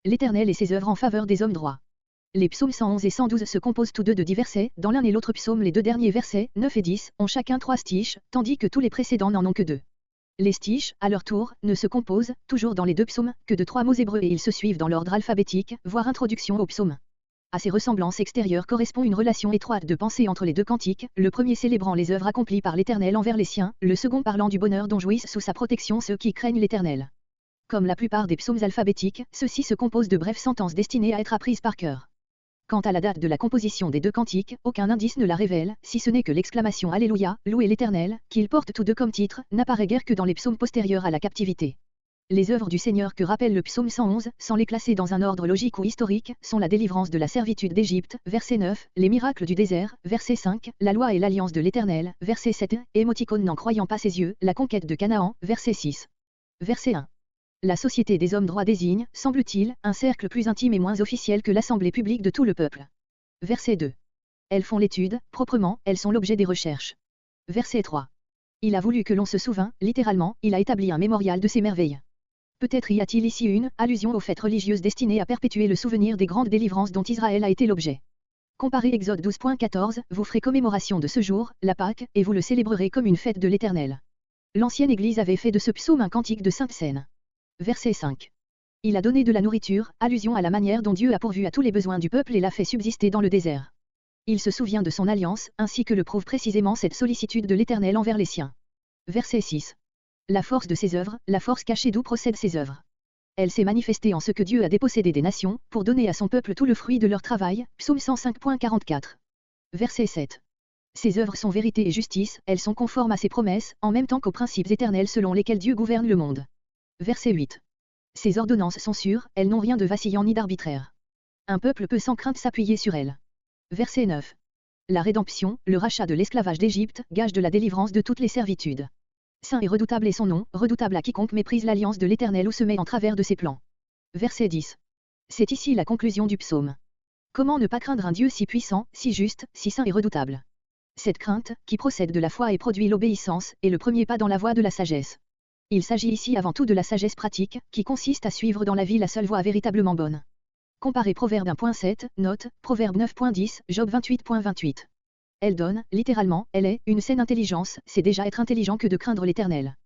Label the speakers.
Speaker 1: l'Éternel et ses œuvres en faveur des hommes droits. Les psaumes 111 et 112 se composent tous deux de 10 versets, dans l'un et l'autre psaume les deux derniers versets, 9 et 10, ont chacun 3 stiches, tandis que tous les précédents n'en ont que 2. Les stiches, à leur tour, ne se composent, toujours dans les deux psaumes, que de 3 mots hébreux et ils se suivent dans l'ordre alphabétique, voire introduction au psaume. À ces ressemblances extérieures correspond une relation étroite de pensée entre les deux cantiques, le premier célébrant les œuvres accomplies par l'Éternel envers les siens, le second parlant du bonheur dont jouissent sous sa protection ceux qui craignent l'Éternel. Comme la plupart des psaumes alphabétiques, ceux-ci se composent de brèves sentences destinées à être apprises par cœur. Quant à la date de la composition des deux cantiques, aucun indice ne la révèle, si ce n'est que l'exclamation Alléluia, louez l'Éternel, qu'ils portent tous deux comme titre, n'apparaît guère que dans les psaumes postérieurs à la captivité. Les œuvres du Seigneur que rappelle le psaume 111, sans les classer dans un ordre logique ou historique, sont la délivrance de la servitude d'Égypte, verset 9, les miracles du désert, verset 5, la loi et l'alliance de l'Éternel, verset 7, émoticône n'en croyant pas ses yeux, la conquête de Canaan, verset 6. Verset 1. La société des hommes droits désigne, semble-t-il, un cercle plus intime et moins officiel que l'assemblée publique de tout le peuple. Verset 2. Elles font l'étude, proprement, elles sont l'objet des recherches. Verset 3. Il a voulu que l'on se souvînt, littéralement, il a établi un mémorial de ses merveilles. Peut-être y a-t-il ici une allusion aux fêtes religieuses destinées à perpétuer le souvenir des grandes délivrances dont Israël a été l'objet. Comparez Exode 12.14, vous ferez commémoration de ce jour, la Pâque, et vous le célébrerez comme une fête de l'Éternel. L'ancienne Église avait fait de ce psaume un cantique de sainte scène. Verset 5. Il a donné de la nourriture, allusion à la manière dont Dieu a pourvu à tous les besoins du peuple et l'a fait subsister dans le désert. Il se souvient de son alliance, ainsi que le prouve précisément cette sollicitude de l'Éternel envers les siens. Verset 6. La force de ses œuvres, la force cachée d'où procèdent ses œuvres. Elle s'est manifestée en ce que Dieu a dépossédé des nations, pour donner à son peuple tout le fruit de leur travail, psaume 105.44. Verset 7. Ses œuvres sont vérité et justice, elles sont conformes à ses promesses, en même temps qu'aux principes éternels selon lesquels Dieu gouverne le monde. Verset 8. Ces ordonnances sont sûres, elles n'ont rien de vacillant ni d'arbitraire. Un peuple peut sans crainte s'appuyer sur elles. Verset 9. La rédemption, le rachat de l'esclavage d'Égypte, gage de la délivrance de toutes les servitudes. Saint et redoutable est son nom, redoutable à quiconque méprise l'alliance de l'Éternel ou se met en travers de ses plans. Verset 10. C'est ici la conclusion du psaume. Comment ne pas craindre un Dieu si puissant, si juste, si saint et redoutable? Cette crainte, qui procède de la foi et produit l'obéissance, est le premier pas dans la voie de la sagesse. Il s'agit ici avant tout de la sagesse pratique, qui consiste à suivre dans la vie la seule voie véritablement bonne. Comparez Proverbe 1.7, note, Proverbe 9.10, Job 28.28. Elle donne, littéralement, elle est, une saine intelligence, c'est déjà être intelligent que de craindre l'Éternel.